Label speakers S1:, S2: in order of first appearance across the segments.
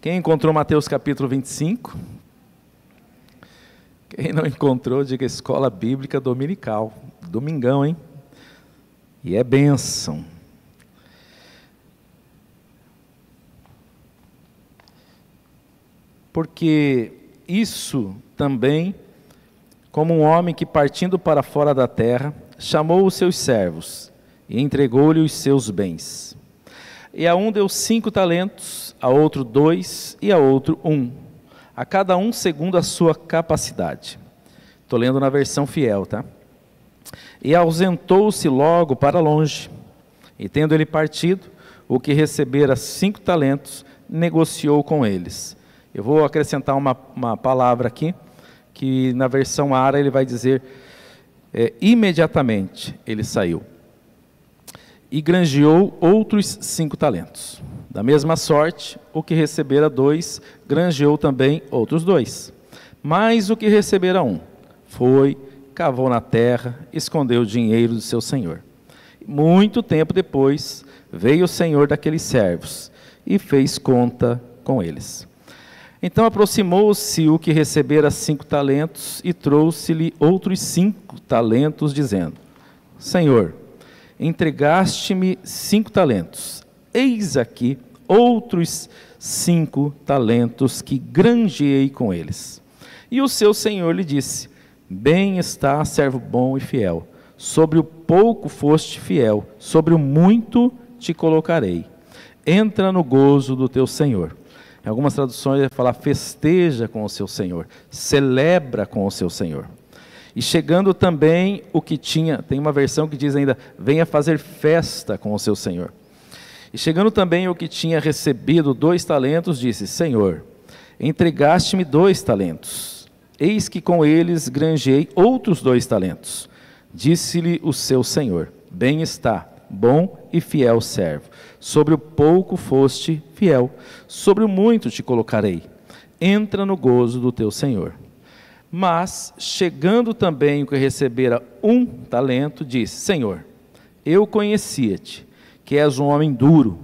S1: Quem encontrou Mateus capítulo 25? Quem não encontrou, diga Escola Bíblica Dominical. Domingão, hein? E é bênção. Porque isso também, como um homem que partindo para fora da terra, chamou os seus servos e entregou-lhe os seus bens. E a um deu 5 talentos, a outro 2 e a outro 1, a cada um segundo a sua capacidade. Estou lendo na versão fiel, tá? E ausentou-se logo para longe, e tendo ele partido, o que recebera 5 talentos, negociou com eles. Eu vou acrescentar uma palavra aqui, que na versão Ara ele vai dizer, imediatamente ele saiu. E granjeou outros 5 talentos. Da mesma sorte, o que recebera 2, granjeou também outros 2. Mas o que recebera 1, foi, cavou na terra, escondeu o dinheiro do seu senhor. Muito tempo depois, veio o senhor daqueles servos, e fez conta com eles. Então aproximou-se o que recebera 5 talentos, e trouxe-lhe outros 5 talentos, dizendo, Senhor, entregaste-me 5 talentos, eis aqui outros 5 talentos que granjeei com eles. E o seu senhor lhe disse, bem está, servo bom e fiel, sobre o pouco foste fiel, sobre o muito te colocarei. Entra no gozo do teu senhor. Em algumas traduções ele fala, festeja com o seu senhor, celebra com o seu senhor. E chegando também o que tinha, tem uma versão que diz ainda, venha fazer festa com o seu senhor. E chegando também o que tinha recebido 2 talentos, disse, Senhor, entregaste-me 2 talentos, eis que com eles granjeei outros 2 talentos. Disse-lhe o seu senhor, bem está, bom e fiel servo, sobre o pouco foste fiel, sobre o muito te colocarei, entra no gozo do teu senhor. Mas, chegando também o que recebera 1 talento, disse, Senhor, eu conhecia-te, que és um homem duro,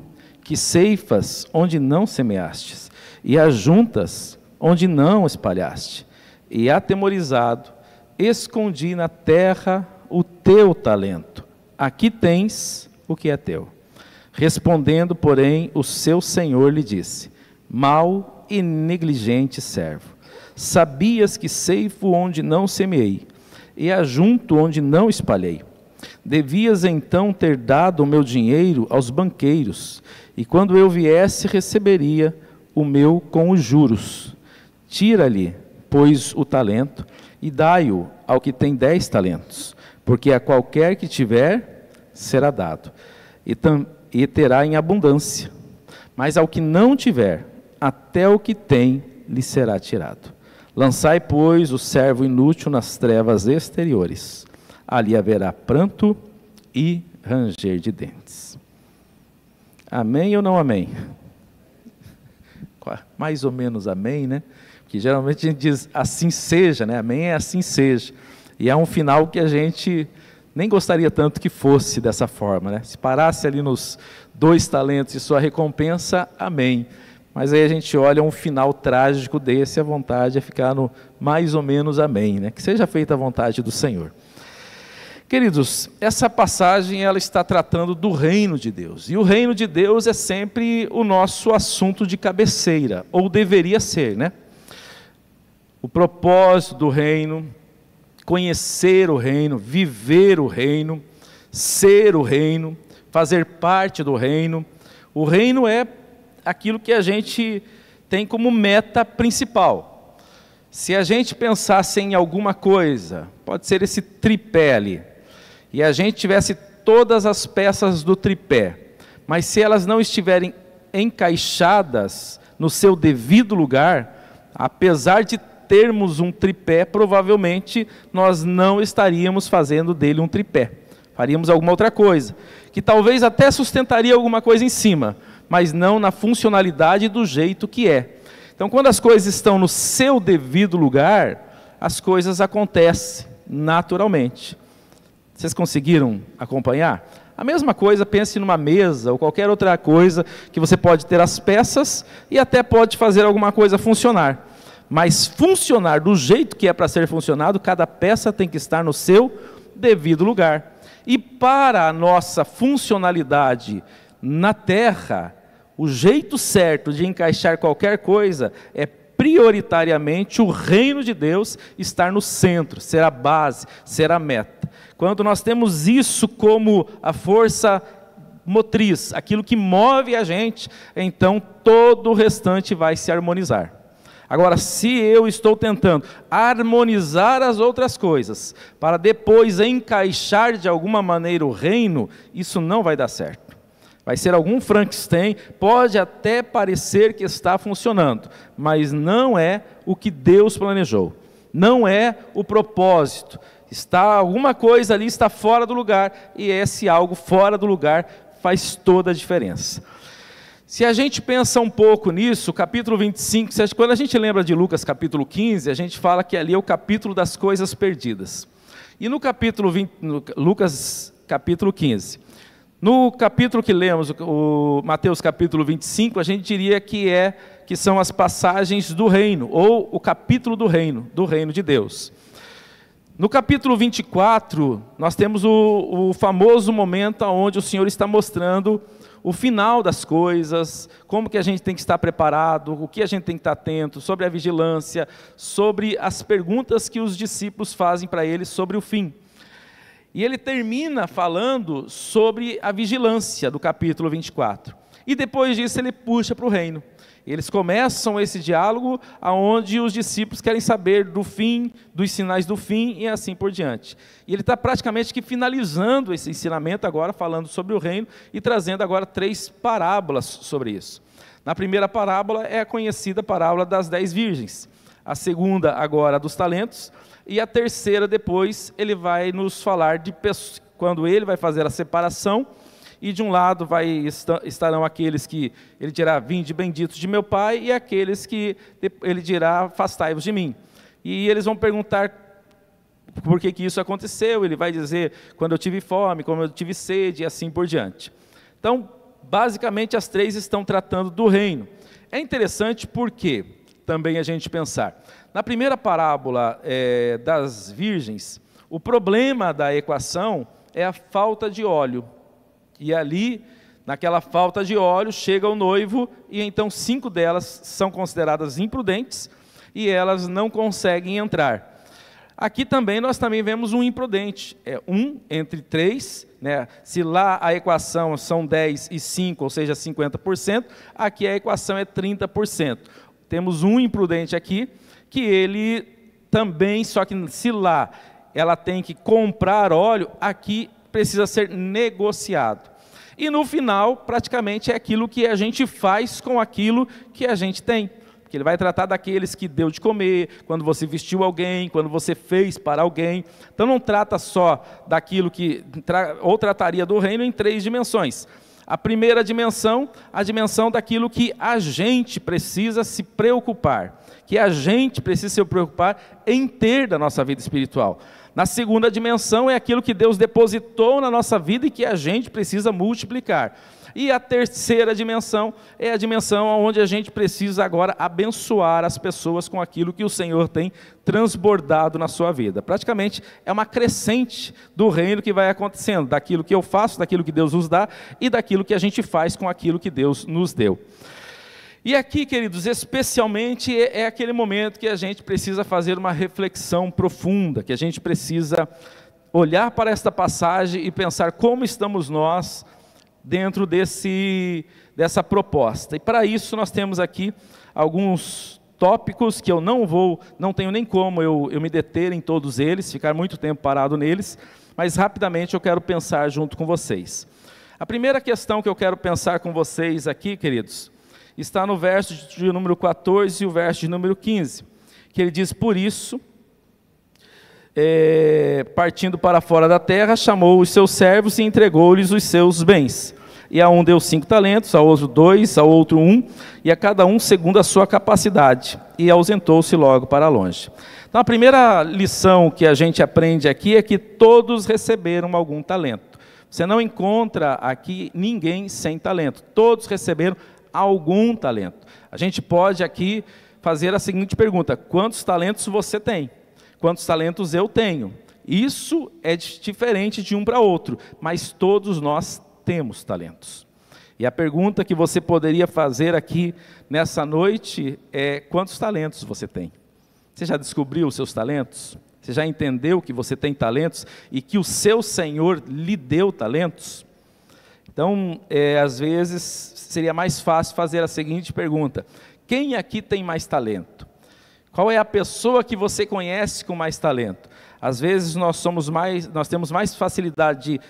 S1: que ceifas onde não semeastes, e ajuntas onde não espalhaste. E atemorizado, escondi na terra o teu talento. Aqui tens o que é teu. Respondendo, porém, o seu senhor lhe disse, mau e negligente servo, sabias que ceifo onde não semeei, e ajunto onde não espalhei. Devias então ter dado o meu dinheiro aos banqueiros, e quando eu viesse receberia o meu com os juros. Tira-lhe, pois, o talento, e dai-o ao que tem 10 talentos, porque a qualquer que tiver, será dado, e terá em abundância. Mas ao que não tiver, até o que tem, lhe será tirado. Lançai, pois, o servo inútil nas trevas exteriores. Ali haverá pranto e ranger de dentes. Amém ou não amém? Mais ou menos amém, né? Porque geralmente a gente diz assim seja, né? Amém é assim seja. E é um final que a gente nem gostaria tanto que fosse dessa forma, né? Se parasse ali nos 2 talentos e sua recompensa, amém. Mas aí a gente olha um final trágico desse, a vontade é ficar no mais ou menos amém, né? Que seja feita a vontade do Senhor. Queridos, essa passagem ela está tratando do reino de Deus. E o reino de Deus é sempre o nosso assunto de cabeceira, ou deveria ser, né? O propósito do reino, conhecer o reino, viver o reino, ser o reino, fazer parte do reino. O reino é aquilo que a gente tem como meta principal. Se a gente pensasse em alguma coisa, pode ser esse tripé ali, e a gente tivesse todas as peças do tripé, mas se elas não estiverem encaixadas no seu devido lugar, apesar de termos um tripé, provavelmente nós não estaríamos fazendo dele um tripé, faríamos alguma outra coisa, que talvez até sustentaria alguma coisa em cima, mas não na funcionalidade do jeito que é. Então, quando as coisas estão no seu devido lugar, as coisas acontecem naturalmente. Vocês conseguiram acompanhar? A mesma coisa, pense numa mesa ou qualquer outra coisa que você pode ter as peças e até pode fazer alguma coisa funcionar. Mas funcionar do jeito que é para ser funcionado, cada peça tem que estar no seu devido lugar. E para a nossa funcionalidade na terra, o jeito certo de encaixar qualquer coisa é prioritariamente o reino de Deus estar no centro, ser a base, ser a meta. Quando nós temos isso como a força motriz, aquilo que move a gente, então todo o restante vai se harmonizar. Agora, se eu estou tentando harmonizar as outras coisas, para depois encaixar de alguma maneira o reino, isso não vai dar certo. Vai ser algum Frankenstein, pode até parecer que está funcionando, mas não é o que Deus planejou, não é o propósito. Alguma coisa ali está fora do lugar, e esse algo fora do lugar faz toda a diferença. Se a gente pensa um pouco nisso, capítulo 25, quando a gente lembra de Lucas capítulo 15, a gente fala que ali é o capítulo das coisas perdidas. E no capítulo 20, Lucas capítulo 15, no capítulo que lemos, o Mateus capítulo 25, a gente diria que são as passagens do reino, ou o capítulo do reino de Deus. No capítulo 24, nós temos o famoso momento onde o Senhor está mostrando o final das coisas, como que a gente tem que estar preparado, o que a gente tem que estar atento, sobre a vigilância, sobre as perguntas que os discípulos fazem para ele sobre o fim. E ele termina falando sobre a vigilância do capítulo 24. E depois disso ele puxa para o reino. Eles começam esse diálogo onde os discípulos querem saber do fim, dos sinais do fim e assim por diante. E ele está praticamente que finalizando esse ensinamento agora, falando sobre o reino e trazendo agora 3 parábolas sobre isso. Na primeira parábola é a conhecida parábola das 10 virgens. A segunda agora dos talentos. E a terceira depois ele vai nos falar de quando ele vai fazer a separação. E de um lado estarão aqueles que ele dirá, vinde benditos de meu Pai, e aqueles que ele dirá, afastai-vos de mim. E eles vão perguntar por que isso aconteceu, ele vai dizer, quando eu tive fome, como eu tive sede, e assim por diante. Então, basicamente, as 3 estão tratando do reino. É interessante porque, também a gente pensar, na primeira parábola das virgens, o problema da equação é a falta de óleo. E ali, naquela falta de óleo, chega o noivo e então 5 delas são consideradas imprudentes e elas não conseguem entrar. Aqui também nós vemos um imprudente, 1 entre 3, né? Se lá a equação são 10 e 5, ou seja, 50%, aqui a equação é 30%. Temos um imprudente aqui, que ele também, só que se lá ela tem que comprar óleo, aqui precisa ser negociado. E no final, praticamente é aquilo que a gente faz com aquilo que a gente tem. Porque ele vai tratar daqueles que deu de comer, quando você vestiu alguém, quando você fez para alguém. Então não trata só daquilo ou trataria do reino em 3 dimensões. A primeira dimensão, a dimensão daquilo que a gente precisa se preocupar, que a gente precisa se preocupar em ter da nossa vida espiritual. Na segunda dimensão é aquilo que Deus depositou na nossa vida e que a gente precisa multiplicar. E a terceira dimensão é a dimensão onde a gente precisa agora abençoar as pessoas com aquilo que o Senhor tem transbordado na sua vida. Praticamente é uma crescente do reino que vai acontecendo, daquilo que eu faço, daquilo que Deus nos dá e daquilo que a gente faz com aquilo que Deus nos deu. E aqui, queridos, especialmente é aquele momento que a gente precisa fazer uma reflexão profunda, que a gente precisa olhar para esta passagem e pensar como estamos nós dentro dessa proposta. E para isso nós temos aqui alguns tópicos que eu não tenho nem como eu me deter em todos eles, ficar muito tempo parado neles, mas rapidamente eu quero pensar junto com vocês. A primeira questão que eu quero pensar com vocês aqui, queridos, está no verso de número 14 e o verso de número 15, que ele diz, por isso, partindo para fora da terra, chamou os seus servos e entregou-lhes os seus bens. E a um deu 5 talentos, a outro 2, a outro 1, e a cada um segundo a sua capacidade, e ausentou-se logo para longe. Então a primeira lição que a gente aprende aqui é que todos receberam algum talento. Você não encontra aqui ninguém sem talento. Todos receberam algum talento. A gente pode aqui fazer a seguinte pergunta: quantos talentos você tem? Quantos talentos eu tenho? Isso é diferente de um para outro, mas todos nós temos talentos. E a pergunta que você poderia fazer aqui nessa noite é: quantos talentos você tem? Você já descobriu os seus talentos? Você já entendeu que você tem talentos e que o seu Senhor lhe deu talentos? Então, às vezes, seria mais fácil fazer a seguinte pergunta: quem aqui tem mais talento? Qual é a pessoa que você conhece com mais talento? Às vezes nós temos mais facilidade de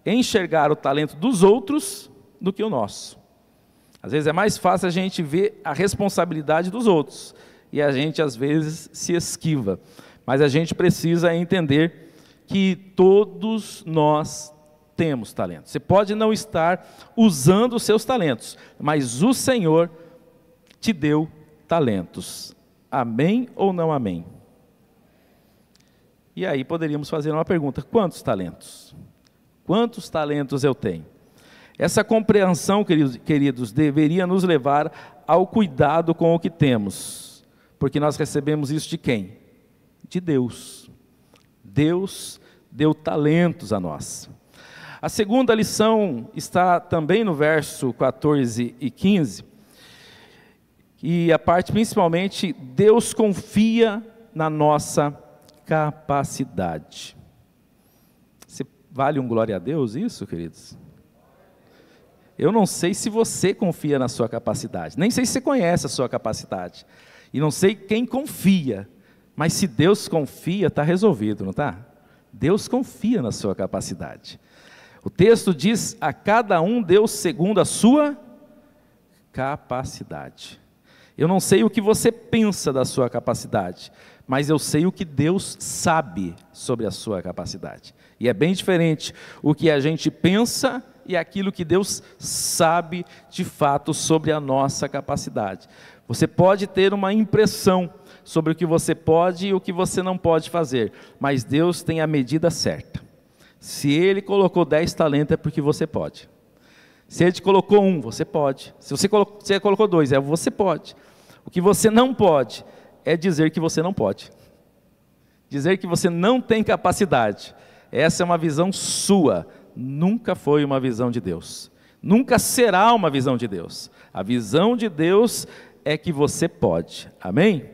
S1: enxergar o talento dos outros do que o nosso. Às vezes é mais fácil a gente ver a responsabilidade dos outros e a gente às vezes se esquiva. Mas a gente precisa entender que todos nós temos talentos. Você pode não estar usando os seus talentos, mas o Senhor te deu talentos. Amém ou não amém? E aí poderíamos fazer uma pergunta: quantos talentos? Quantos talentos eu tenho? Essa compreensão, queridos, deveria nos levar ao cuidado com o que temos, porque nós recebemos isso de quem? De Deus. Deus deu talentos a nós. A segunda lição está também no verso 14 e 15, e a parte principalmente: Deus confia na nossa capacidade. Vale um glória a Deus isso, queridos? Eu não sei se você confia na sua capacidade, nem sei se você conhece a sua capacidade, e não sei quem confia, mas se Deus confia, está resolvido, não está? Deus confia na sua capacidade. O texto diz: a cada um deu segundo a sua capacidade. Eu não sei o que você pensa da sua capacidade, mas eu sei o que Deus sabe sobre a sua capacidade. E é bem diferente o que a gente pensa e aquilo que Deus sabe de fato sobre a nossa capacidade. Você pode ter uma impressão sobre o que você pode e o que você não pode fazer, mas Deus tem a medida certa. Se Ele colocou 10 talentos é porque você pode. Se Ele te colocou 1, você pode. Se você colocou 2, você pode. O que você não pode é dizer que você não pode. Dizer que você não tem capacidade. Essa é uma visão sua. Nunca foi uma visão de Deus. Nunca será uma visão de Deus. A visão de Deus é que você pode. Amém?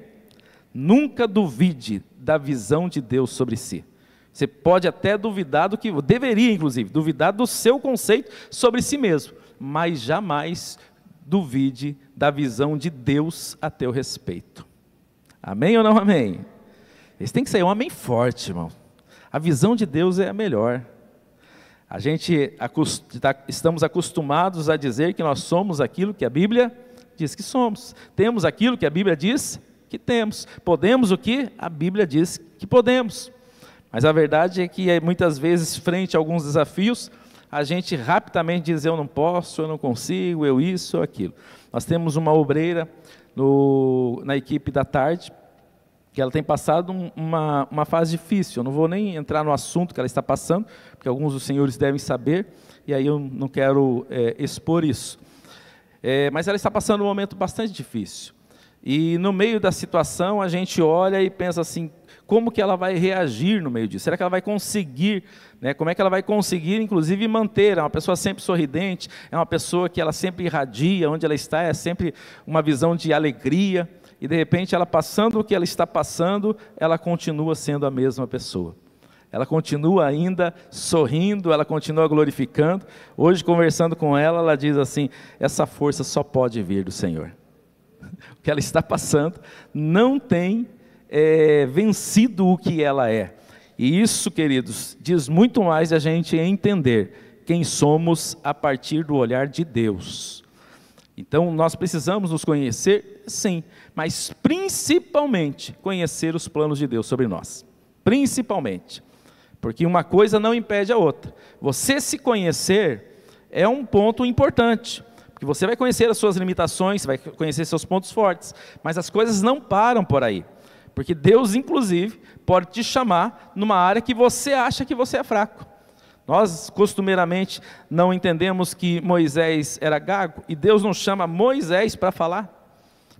S1: Nunca duvide da visão de Deus sobre si. Você pode até duvidar do que, deveria inclusive, duvidar do seu conceito sobre si mesmo, mas jamais duvide da visão de Deus a teu respeito. Amém ou não amém? Esse tem que ser um amém forte, irmão. A visão de Deus é a melhor. A gente estamos acostumados a dizer que nós somos aquilo que a Bíblia diz que somos. Temos aquilo que a Bíblia diz que temos. Podemos o que a Bíblia diz que podemos. Mas a verdade é que muitas vezes, frente a alguns desafios, a gente rapidamente diz: eu não posso, eu não consigo, eu isso ou aquilo. Nós temos uma obreira na equipe da tarde, que ela tem passado uma fase difícil. Eu não vou nem entrar no assunto que ela está passando, porque alguns dos senhores devem saber, e aí eu não quero expor isso. Mas ela está passando um momento bastante difícil. E no meio da situação a gente olha e pensa assim: como que ela vai reagir no meio disso? Será que ela vai conseguir, né? Como é que ela vai conseguir, inclusive, manter? É uma pessoa sempre sorridente, é uma pessoa que ela sempre irradia, onde ela está é sempre uma visão de alegria, e de repente ela passando o que ela está passando, ela continua sendo a mesma pessoa. Ela continua ainda sorrindo, ela continua glorificando. Hoje, conversando com ela, ela diz assim: essa força só pode vir do Senhor. O que ela está passando não tem vencido o que ela é. E isso, queridos, diz muito mais a gente entender quem somos a partir do olhar de Deus. Então, nós precisamos nos conhecer, sim, mas principalmente conhecer os planos de Deus sobre nós. Principalmente. Porque uma coisa não impede a outra. Você se conhecer é um ponto importante. Porque você vai conhecer as suas limitações, vai conhecer seus pontos fortes. Mas as coisas não param por aí. Porque Deus, inclusive, pode te chamar numa área que você acha que você é fraco. Nós costumeiramente não entendemos que Moisés era gago, e Deus não chama Moisés para falar.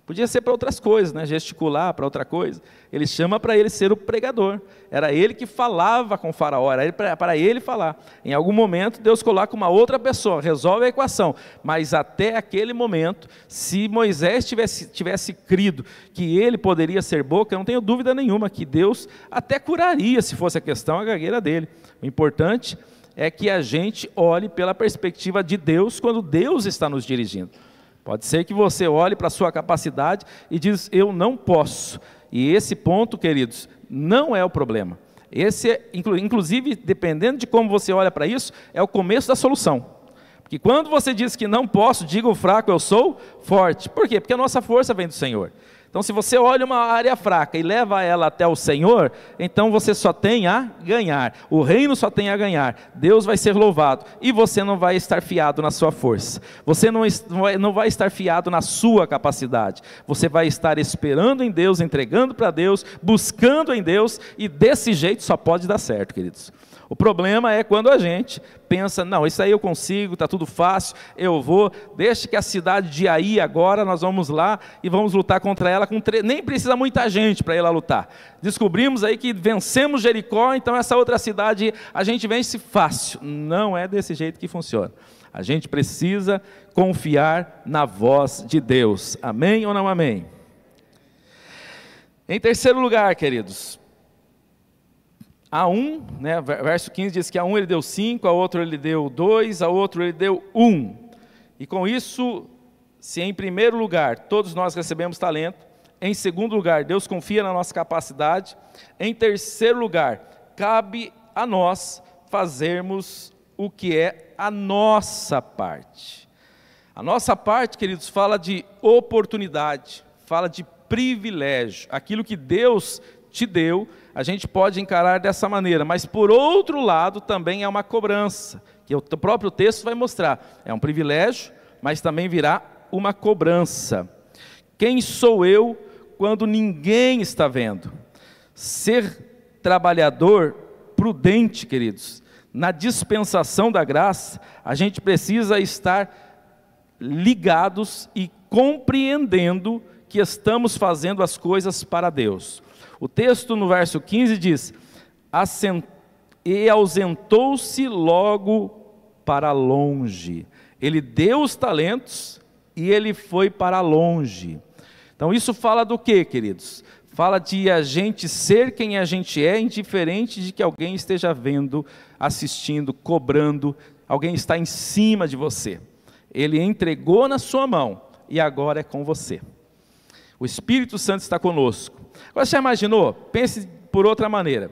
S1: Podia ser para outras coisas, né? Gesticular para outra coisa. Ele chama para ele ser o pregador. Era ele que falava com o faraó, era para ele falar. Em algum momento Deus coloca uma outra pessoa, resolve a equação. Mas até aquele momento, se Moisés tivesse crido que ele poderia ser boca, eu não tenho dúvida nenhuma que Deus até curaria, se fosse a questão, a gagueira dele. O importante é que a gente olhe pela perspectiva de Deus quando Deus está nos dirigindo. Pode ser que você olhe para a sua capacidade e diz, eu não posso. E esse ponto, queridos, não é o problema. Esse, inclusive, dependendo de como você olha para isso, é o começo da solução. Porque quando você diz que não posso, diga o fraco, eu sou forte. Por quê? Porque a nossa força vem do Senhor. Então, se você olha uma área fraca e leva ela até o Senhor, então você só tem a ganhar. O reino só tem a ganhar. Deus vai ser louvado. E você não vai estar fiado na sua força. Você não vai estar fiado na sua capacidade. Você vai estar esperando em Deus, entregando para Deus, buscando em Deus, e desse jeito só pode dar certo, queridos. O problema é quando a gente pensa, não, isso aí eu consigo, está tudo fácil, eu vou, deixa que a cidade de Ai agora, nós vamos lá e vamos lutar contra ela, nem precisa muita gente para ir lá lutar. Descobrimos aí que vencemos Jericó, então essa outra cidade a gente vence fácil. Não é desse jeito que funciona. A gente precisa confiar na voz de Deus. Amém ou não amém? Em terceiro lugar, queridos, a um, né, verso 15 diz que a um ele deu 5, a outro ele deu 2, a outro ele deu 1. E com isso, se em primeiro lugar todos nós recebemos talento, em segundo lugar Deus confia na nossa capacidade, em terceiro lugar cabe a nós fazermos o que é a nossa parte. A nossa parte, queridos, fala de oportunidade, fala de privilégio, aquilo que Deus te deu, a gente pode encarar dessa maneira, mas por outro lado também é uma cobrança, que o próprio texto vai mostrar, é um privilégio, mas também virá uma cobrança. Quem sou eu quando ninguém está vendo? Ser trabalhador prudente, queridos, na dispensação da graça, a gente precisa estar ligados e compreendendo que estamos fazendo as coisas para Deus. O texto no verso 15 diz, e ausentou-se logo para longe. Ele deu os talentos e ele foi para longe. Então isso fala do quê, queridos? Fala de a gente ser quem a gente é, indiferente de que alguém esteja vendo, assistindo, cobrando, alguém está em cima de você. Ele entregou na sua mão e agora é com você. O Espírito Santo está conosco. Agora, você já imaginou? Pense por outra maneira.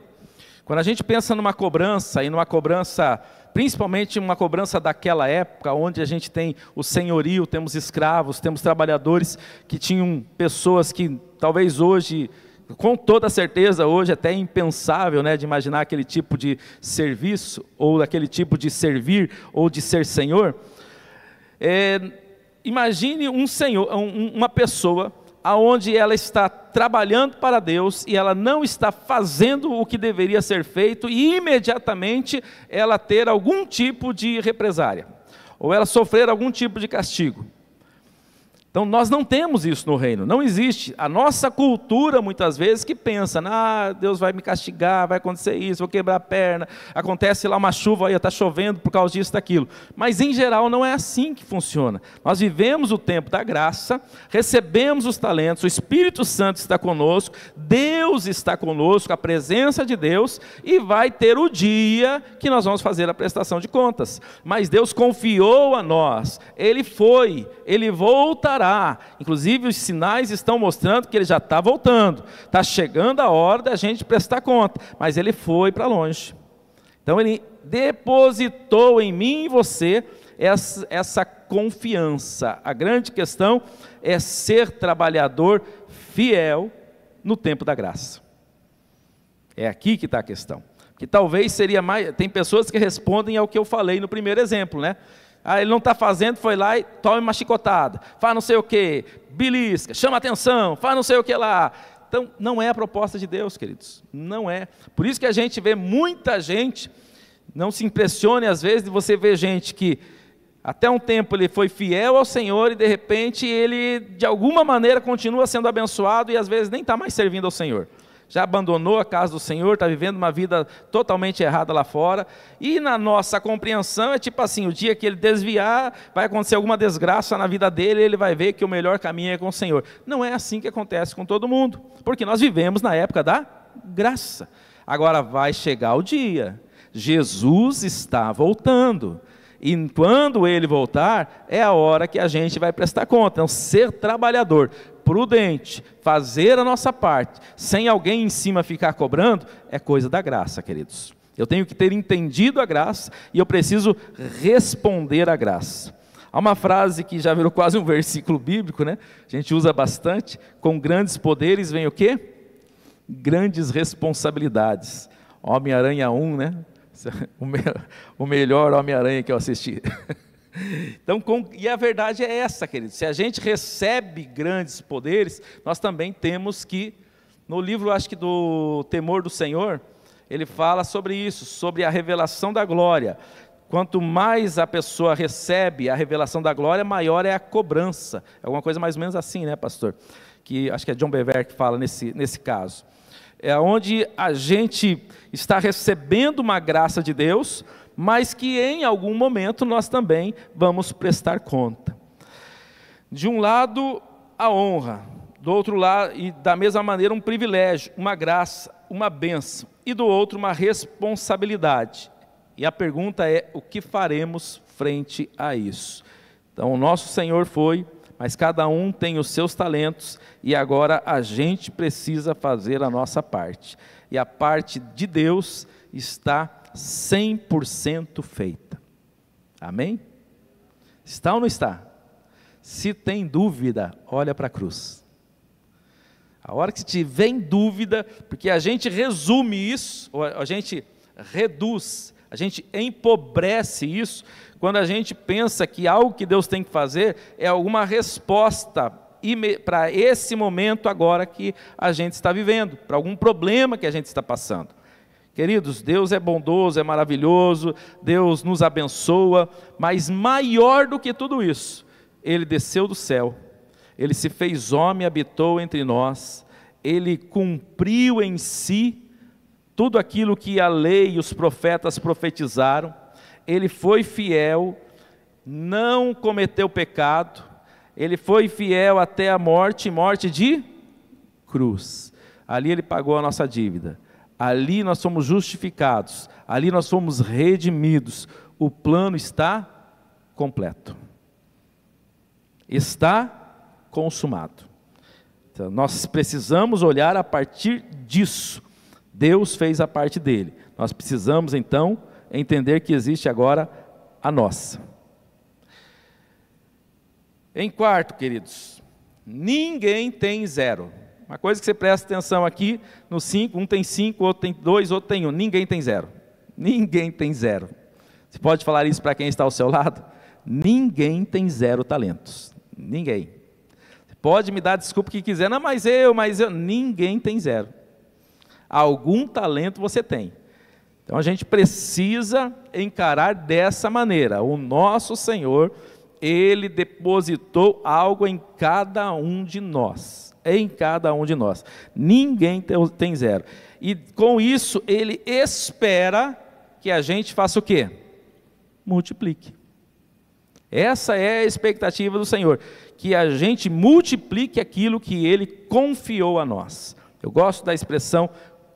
S1: Quando a gente pensa numa cobrança, e numa cobrança, principalmente uma cobrança daquela época, onde a gente tem o senhorio, temos escravos, temos trabalhadores que tinham pessoas que talvez hoje, com toda certeza hoje até é impensável, né, de imaginar aquele tipo de serviço, ou aquele tipo de servir, ou de ser senhor. Imagine um senhor, uma pessoa aonde ela está trabalhando para Deus e ela não está fazendo o que deveria ser feito e imediatamente ela ter algum tipo de represária, ou ela sofrer algum tipo de castigo. Então nós não temos isso no reino, não existe. A nossa cultura muitas vezes que pensa, Deus vai me castigar, vai acontecer isso, vou quebrar a perna, acontece lá uma chuva, aí está chovendo por causa disso, daquilo. Mas em geral não é assim que funciona. Nós vivemos o tempo da graça, recebemos os talentos, o Espírito Santo está conosco, Deus está conosco, a presença de Deus, e vai ter o dia que nós vamos fazer a prestação de contas. Mas Deus confiou a nós, Ele foi, Ele voltará. Inclusive os sinais estão mostrando que ele já está voltando, está chegando a hora da gente prestar conta, mas ele foi para longe. Então ele depositou em mim e você essa confiança. A grande questão é ser trabalhador fiel no tempo da graça. É aqui que está a questão, que talvez seria mais, tem pessoas que respondem ao que eu falei no primeiro exemplo, né? Ele não está fazendo, foi lá e toma uma chicotada, faz não sei o que, belisca, chama atenção, faz não sei o que lá. Então não é a proposta de Deus, queridos, não é. Por isso que a gente vê muita gente Não se impressione às vezes de você ver gente que até um tempo ele foi fiel ao Senhor e de repente ele de alguma maneira continua sendo abençoado e às vezes nem está mais servindo ao Senhor. Já abandonou a casa do Senhor, está vivendo uma vida totalmente errada lá fora, e na nossa compreensão é tipo assim, o dia que ele desviar, vai acontecer alguma desgraça na vida dele, ele vai ver que o melhor caminho é com o Senhor. Não é assim que acontece com todo mundo, porque nós vivemos na época da graça. Agora vai chegar o dia, Jesus está voltando, e quando ele voltar, é a hora que a gente vai prestar conta. Então, ser trabalhador, prudente, fazer a nossa parte, sem alguém em cima ficar cobrando, é coisa da graça, queridos. Eu tenho que ter entendido a graça e eu preciso responder à graça. Há uma frase que já virou quase um versículo bíblico, né? A gente usa bastante: com grandes poderes vem o quê? Grandes responsabilidades. Homem-Aranha 1, né? O melhor Homem-Aranha que eu assisti. Então, e a verdade é essa, queridos, se a gente recebe grandes poderes, nós também temos que, no livro, acho que do Temor do Senhor, ele fala sobre isso, sobre a revelação da glória. Quanto mais a pessoa recebe a revelação da glória, maior é a cobrança. É alguma coisa mais ou menos assim, né, pastor? Que acho que é John Bevere que fala nesse caso. É onde a gente está recebendo uma graça de Deus, mas que em algum momento nós também vamos prestar conta. De um lado, a honra, do outro lado, e da mesma maneira, um privilégio, uma graça, uma bênção, e do outro, uma responsabilidade. E a pergunta é: o que faremos frente a isso? Então, o nosso Senhor foi, mas cada um tem os seus talentos, e agora a gente precisa fazer a nossa parte. E a parte de Deus está 100% feita. Amém? Está ou não está? Se tem dúvida, olha para a cruz. A hora que tiver em dúvida, porque a gente resume isso, a gente reduz, a gente empobrece isso, quando a gente pensa que algo que Deus tem que fazer é alguma resposta para esse momento agora que a gente está vivendo, para algum problema que a gente está passando. Queridos, Deus é bondoso, é maravilhoso, Deus nos abençoa, mas maior do que tudo isso, Ele desceu do céu, Ele se fez homem e habitou entre nós, Ele cumpriu em si tudo aquilo que a lei e os profetas profetizaram, Ele foi fiel, não cometeu pecado, Ele foi fiel até a morte, morte de cruz. Ali Ele pagou a nossa dívida. Ali nós somos justificados, ali nós somos redimidos, o plano está completo, está consumado. Então, nós precisamos olhar a partir disso. Deus fez a parte dele, nós precisamos então entender que existe agora a nossa. Em quarto, queridos, ninguém tem zero. Uma coisa que você presta atenção aqui, no 5, um tem 5, outro tem 2, outro tem 1, ninguém tem zero. Ninguém tem zero. Você pode falar isso para quem está ao seu lado? Ninguém tem 0 talentos. Ninguém. Você pode me dar desculpa que quiser, não, mas eu, ninguém tem 0. Algum talento você tem. Então a gente precisa encarar dessa maneira. O nosso Senhor, Ele depositou algo em cada um de nós. Em cada um de nós. Ninguém tem 0. E com isso, Ele espera que a gente faça o quê? Multiplique. Essa é a expectativa do Senhor. Que a gente multiplique aquilo que Ele confiou a nós. Eu gosto da expressão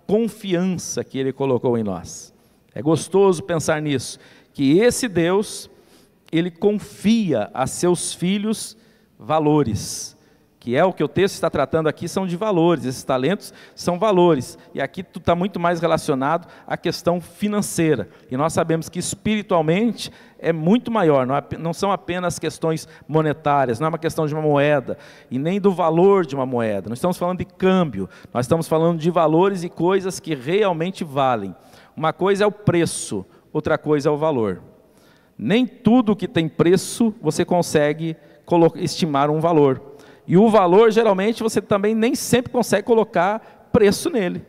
S1: confiança que Ele colocou em nós. É gostoso pensar nisso. Que esse Deus, Ele confia a seus filhos valores. Que é o que o texto está tratando aqui, são de valores, esses talentos são valores, e aqui tudo está muito mais relacionado à questão financeira, e nós sabemos que espiritualmente é muito maior, não são apenas questões monetárias, não é uma questão de uma moeda, e nem do valor de uma moeda, não estamos falando de câmbio, nós estamos falando de valores e coisas que realmente valem. Uma coisa é o preço, outra coisa é o valor. Nem tudo que tem preço você consegue estimar um valor. E o valor, geralmente, você também nem sempre consegue colocar preço nele.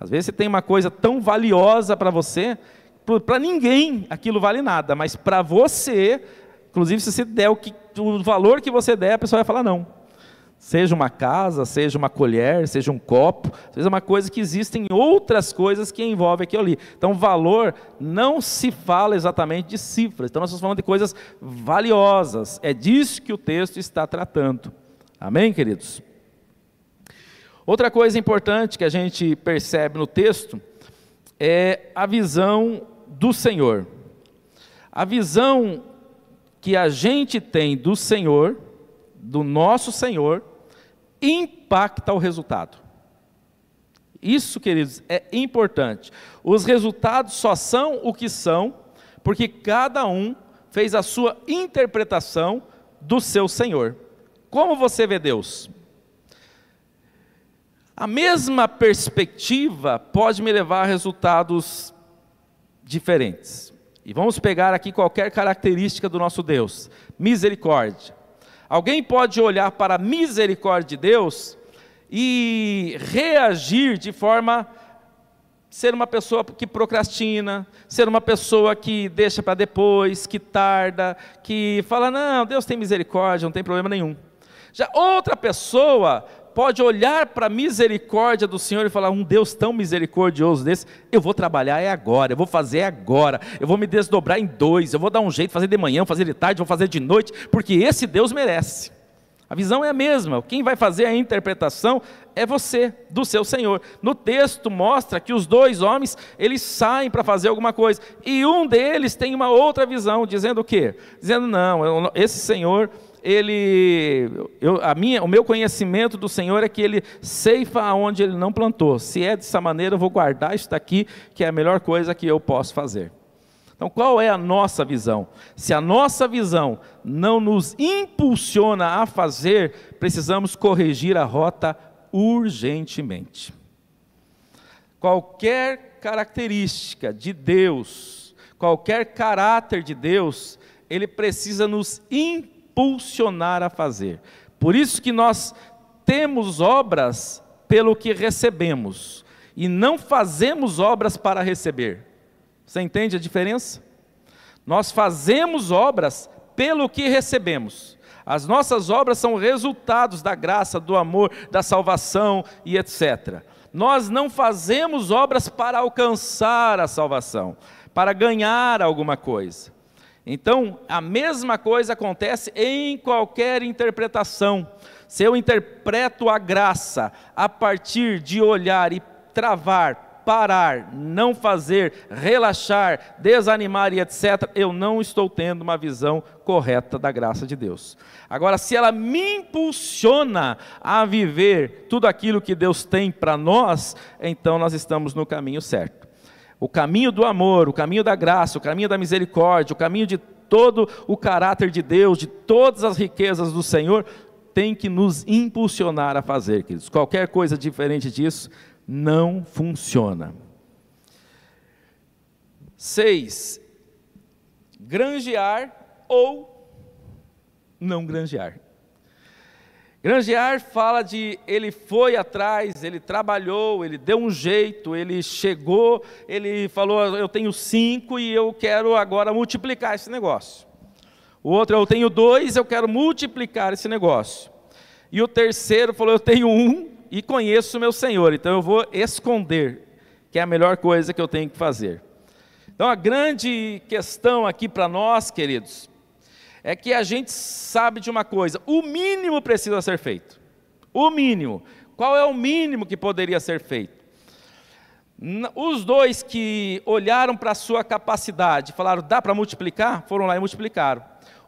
S1: Às vezes você tem uma coisa tão valiosa para você, Para ninguém aquilo vale nada, mas para você, inclusive se você der o valor que você der, a pessoa vai falar não. Seja uma casa, seja uma colher, seja um copo, seja uma coisa que existem outras coisas que envolvem aquilo ali. Então valor não se fala exatamente de cifras, então nós estamos falando de coisas valiosas, é disso que o texto está tratando. Amém, queridos? Outra coisa importante que a gente percebe no texto é a visão do Senhor. A visão que a gente tem do Senhor, do nosso Senhor, impacta o resultado. Isso, queridos, é importante. Os resultados só são o que são, porque cada um fez a sua interpretação do seu Senhor. Como você vê Deus? A mesma perspectiva pode me levar a resultados diferentes. E vamos pegar aqui qualquer característica do nosso Deus. Misericórdia. Alguém pode olhar para a misericórdia de Deus e reagir de forma ser uma pessoa que procrastina, ser uma pessoa que deixa para depois, que tarda, que fala, não, Deus tem misericórdia, não tem problema nenhum. Já outra pessoa pode olhar para a misericórdia do Senhor e falar, um Deus tão misericordioso desse, eu vou trabalhar agora, eu vou fazer agora, eu vou me desdobrar em dois, eu vou dar um jeito, fazer de manhã, vou fazer de tarde, vou fazer de noite, porque esse Deus merece. A visão é a mesma, quem vai fazer a interpretação é você, do seu Senhor. No texto mostra que os dois homens, eles saem para fazer alguma coisa, e um deles tem uma outra visão, dizendo o quê? Dizendo, não, esse Senhor, o meu conhecimento do Senhor é que Ele ceifa aonde Ele não plantou. Se é dessa maneira, eu vou guardar isso daqui, que é a melhor coisa que eu posso fazer. Então, qual é a nossa visão? Se a nossa visão não nos impulsiona a fazer, precisamos corrigir a rota urgentemente. Qualquer característica de Deus, qualquer caráter de Deus, Ele precisa nos impulsionar a fazer. Por isso que nós temos obras pelo que recebemos, e não fazemos obras para receber. Você entende a diferença? Nós fazemos obras pelo que recebemos. As nossas obras são resultados da graça, do amor, da salvação e etc. Nós não fazemos obras para alcançar a salvação, para ganhar alguma coisa. Então, a mesma coisa acontece em qualquer interpretação. Se eu interpreto a graça a partir de olhar e travar, parar, não fazer, relaxar, desanimar e etc., eu não estou tendo uma visão correta da graça de Deus. Agora, se ela me impulsiona a viver tudo aquilo que Deus tem para nós, então nós estamos no caminho certo. O caminho do amor, o caminho da graça, o caminho da misericórdia, o caminho de todo o caráter de Deus, de todas as riquezas do Senhor, tem que nos impulsionar a fazer, queridos. Qualquer coisa diferente disso não funciona. 6. Granjear ou não granjear. Granjear fala de ele foi atrás, ele trabalhou, ele deu um jeito, ele chegou, ele falou, eu tenho 5 e eu quero agora multiplicar esse negócio. O outro, eu tenho 2, eu quero multiplicar esse negócio. E o terceiro falou, eu tenho 1 e conheço o meu Senhor, então eu vou esconder, que é a melhor coisa que eu tenho que fazer. Então a grande questão aqui para nós, queridos, é que a gente sabe de uma coisa, o mínimo precisa ser feito. O mínimo. Qual é o mínimo que poderia ser feito? Os dois que olharam para a sua capacidade, falaram, dá para multiplicar? Foram lá e multiplicaram.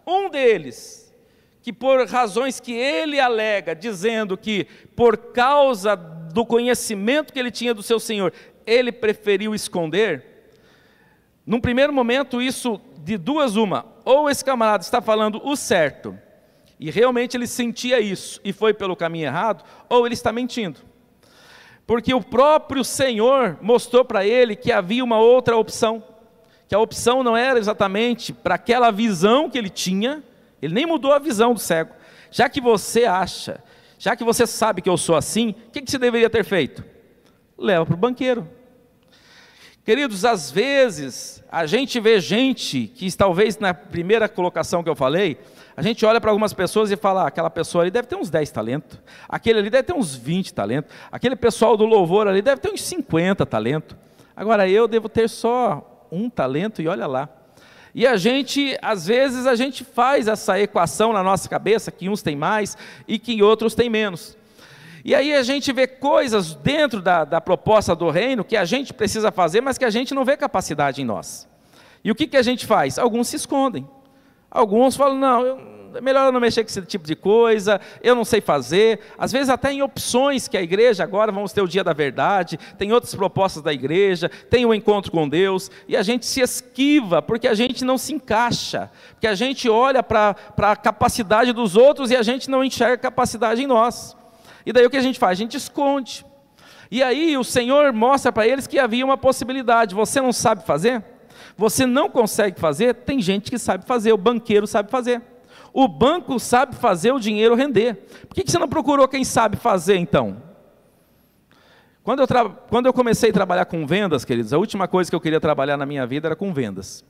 S1: Um deles, que por razões que ele alega, dizendo que por causa do conhecimento que ele tinha do seu Senhor, ele preferiu esconder. Num primeiro momento, isso de duas uma, ou esse camarada está falando o certo, e realmente ele sentia isso, e foi pelo caminho errado, ou ele está mentindo. Porque o próprio Senhor mostrou para ele que havia uma outra opção, que a opção não era exatamente para aquela visão que ele tinha, ele nem mudou a visão do cego. Já que você acha, já que você sabe que eu sou assim, o que você deveria ter feito? Leva para o banqueiro. Queridos, às vezes, a gente vê gente que talvez na primeira colocação que eu falei, a gente olha para algumas pessoas e fala, aquela pessoa ali deve ter uns 10 talentos, aquele ali deve ter uns 20 talentos, aquele pessoal do louvor ali deve ter uns 50 talentos, agora eu devo ter só um talento e olha lá. E a gente, às vezes, a gente faz essa equação na nossa cabeça, que uns têm mais e que outros têm menos. E aí a gente vê coisas dentro da proposta do reino que a gente precisa fazer, mas que a gente não vê capacidade em nós. E o que a gente faz? Alguns se escondem. Alguns falam, não, é melhor eu não mexer com esse tipo de coisa, eu não sei fazer. Às vezes até em opções que a igreja, agora vamos ter o dia da verdade, tem outras propostas da igreja, tem o encontro com Deus, e a gente se esquiva, porque a gente não se encaixa, porque a gente olha para a capacidade dos outros e a gente não enxerga capacidade em nós. E daí o que a gente faz? A gente esconde. E aí o Senhor mostra para eles que havia uma possibilidade. Você não sabe fazer? Você não consegue fazer? Tem gente que sabe fazer, o banqueiro sabe fazer. O banco sabe fazer o dinheiro render. Por que você não procurou quem sabe fazer então? Quando eu comecei a trabalhar com vendas, queridos, a última coisa que eu queria trabalhar na minha vida era com vendas.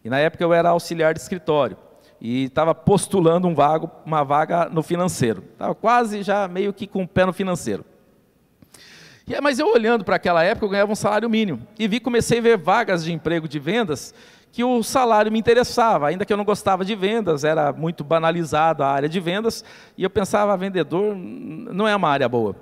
S1: E na época eu era auxiliar de escritório. E estava postulando uma vaga no financeiro. Estava quase já meio que com o pé no financeiro. Mas eu olhando para aquela época, eu ganhava um salário mínimo. E comecei a ver vagas de emprego de vendas, que o salário me interessava, ainda que eu não gostava de vendas, era muito banalizado a área de vendas, e eu pensava, vendedor não é uma área boa.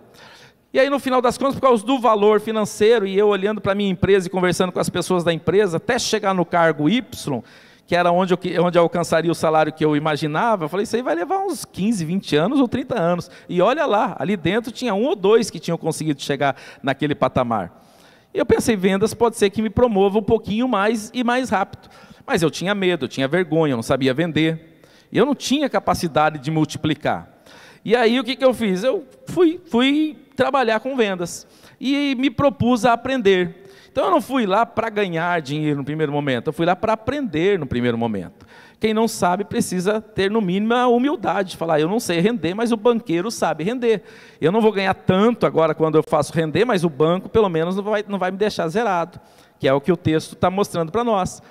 S1: E aí no final das contas, por causa do valor financeiro, e eu olhando para a minha empresa e conversando com as pessoas da empresa, até chegar no cargo Y, que era onde eu alcançaria o salário que eu imaginava, eu falei, isso aí vai levar uns 15, 20 anos ou 30 anos. E olha lá, ali dentro tinha 1 ou 2 que tinham conseguido chegar naquele patamar. E eu pensei, vendas pode ser que me promova um pouquinho mais e mais rápido. Mas eu tinha medo, eu tinha vergonha, eu não sabia vender. E eu não tinha capacidade de multiplicar. E aí o que eu fiz? Eu fui trabalhar com vendas. E me propus a aprender. Então eu não fui lá para ganhar dinheiro no primeiro momento, eu fui lá para aprender no primeiro momento. Quem não sabe precisa ter no mínimo a humildade de falar, eu não sei render, mas o banqueiro sabe render. Eu não vou ganhar tanto agora quando eu faço render, mas o banco pelo menos não vai me deixar zerado, que é o que o texto está mostrando para nós.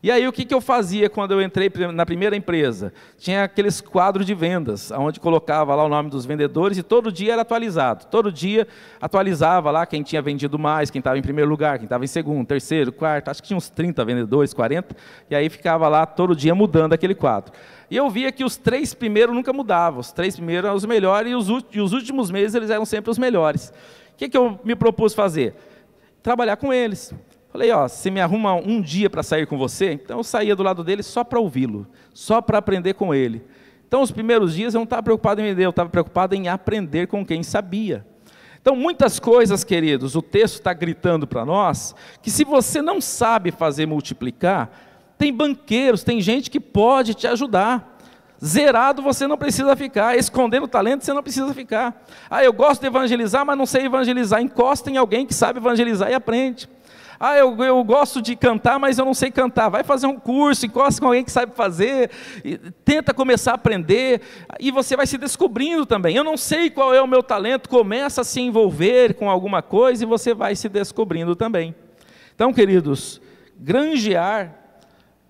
S1: E aí o que eu fazia quando eu entrei na primeira empresa? Tinha aqueles quadros de vendas, onde colocava lá o nome dos vendedores e todo dia era atualizado. Todo dia atualizava lá quem tinha vendido mais, quem estava em primeiro lugar, quem estava em segundo, terceiro, quarto, acho que tinha uns 30 vendedores, 40, e aí ficava lá todo dia mudando aquele quadro. E eu via que os 3 primeiros nunca mudavam, os 3 primeiros eram os melhores e os últimos meses eles eram sempre os melhores. O que eu me propus fazer? Trabalhar com eles. Falei, você me arruma um dia para sair com você? Então eu saía do lado dele só para ouvi-lo, só para aprender com ele. Então os primeiros dias eu não estava preocupado em vender, eu estava preocupado em aprender com quem sabia. Então muitas coisas, queridos, o texto está gritando para nós, que se você não sabe fazer multiplicar, tem banqueiros, tem gente que pode te ajudar. Zerado você não precisa ficar, escondendo talento você não precisa ficar. Eu gosto de evangelizar, mas não sei evangelizar. Encosta em alguém que sabe evangelizar e aprende. Eu gosto de cantar, mas eu não sei cantar. Vai fazer um curso, encosta com alguém que sabe fazer, tenta começar a aprender, e você vai se descobrindo também. Eu não sei qual é o meu talento, começa a se envolver com alguma coisa e você vai se descobrindo também. Então, queridos, granjear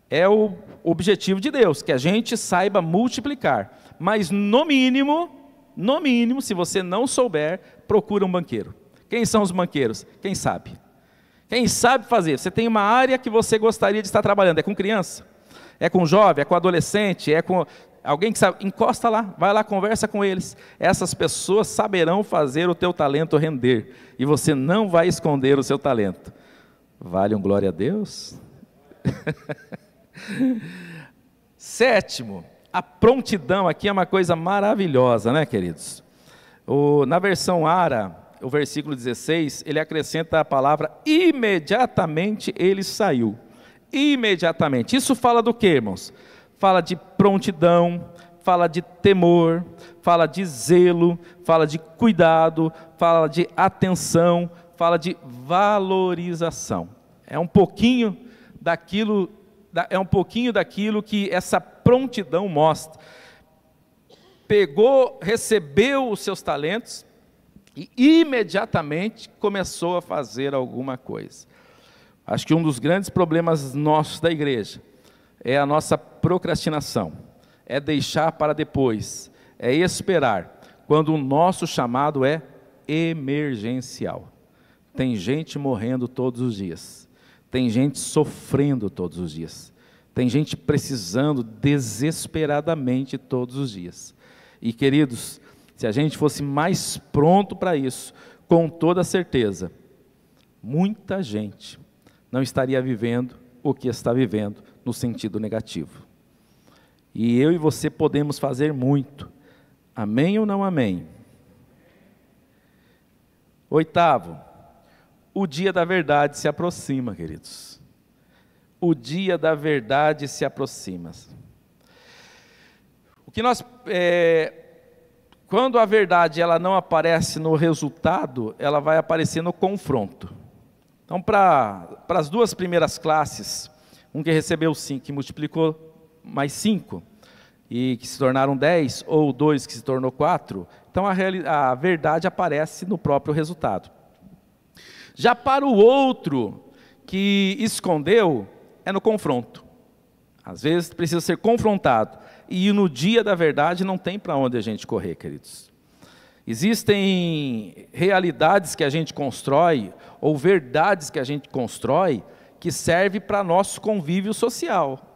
S1: é o objetivo de Deus, que a gente saiba multiplicar. Mas no mínimo, se você não souber, procura um banqueiro. Quem são os banqueiros? Quem sabe? Quem sabe fazer? Você tem uma área que você gostaria de estar trabalhando, é com criança, é com jovem, é com adolescente, é com alguém que sabe, encosta lá, vai lá, conversa com eles. Essas pessoas saberão fazer o teu talento render, e você não vai esconder o seu talento. Vale um glória a Deus? 7º, a prontidão aqui é uma coisa maravilhosa, né, queridos? Na versão ARA, o versículo 16, ele acrescenta a palavra imediatamente ele saiu. Imediatamente. Isso fala do quê, irmãos? Fala de prontidão, fala de temor, fala de zelo, fala de cuidado, fala de atenção, fala de valorização. É um pouquinho daquilo que essa prontidão mostra. Pegou, recebeu os seus talentos, e imediatamente começou a fazer alguma coisa. Acho que um dos grandes problemas nossos da igreja é a nossa procrastinação, é deixar para depois, é esperar, quando o nosso chamado é emergencial. Tem gente morrendo todos os dias, tem gente sofrendo todos os dias, tem gente precisando desesperadamente todos os dias. E queridos, se a gente fosse mais pronto para isso, com toda certeza, muita gente não estaria vivendo o que está vivendo no sentido negativo. E eu e você podemos fazer muito. Amém ou não amém? Oitavo, o dia da verdade se aproxima, queridos. O dia da verdade se aproxima. O que nós, quando a verdade ela não aparece no resultado, ela vai aparecer no confronto. Então, para as duas primeiras classes, um que recebeu 5, que multiplicou mais 5, e que se tornaram 10, ou 2 que se tornou 4, então a verdade aparece no próprio resultado. Já para o outro que escondeu, é no confronto. Às vezes precisa ser confrontado, e no dia da verdade não tem para onde a gente correr, queridos. Existem realidades que a gente constrói, ou verdades que a gente constrói, que servem para nosso convívio social.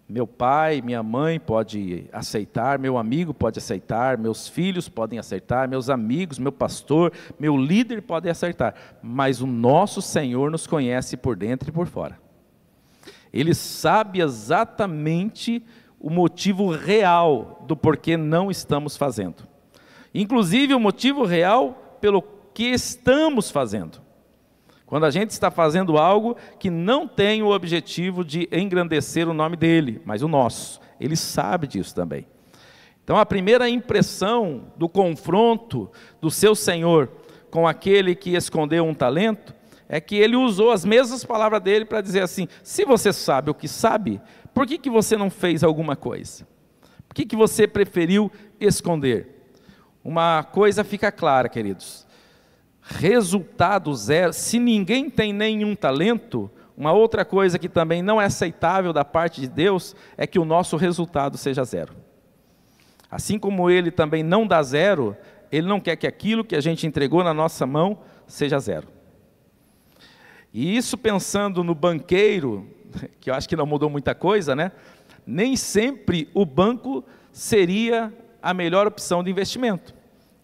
S1: Meu pai, minha mãe pode aceitar, meu amigo pode aceitar, meus filhos podem aceitar, meus amigos, meu pastor, meu líder pode aceitar, mas o nosso Senhor nos conhece por dentro e por fora. Ele sabe exatamente o motivo real do porquê não estamos fazendo. Inclusive o motivo real pelo que estamos fazendo. Quando a gente está fazendo algo que não tem o objetivo de engrandecer o nome dele, mas o nosso. Ele sabe disso também. Então a primeira impressão do confronto do seu Senhor com aquele que escondeu um talento, é que ele usou as mesmas palavras dele para dizer assim: se você sabe o que sabe, por que você não fez alguma coisa? Por que você preferiu esconder? Uma coisa fica clara, queridos. Resultado zero. Se ninguém tem nenhum talento, uma outra coisa que também não é aceitável da parte de Deus, é que o nosso resultado seja zero. Assim como Ele também não dá zero, Ele não quer que aquilo que a gente entregou na nossa mão seja zero. E isso pensando no banqueiro, que eu acho que não mudou muita coisa, né? Nem sempre o banco seria a melhor opção de investimento.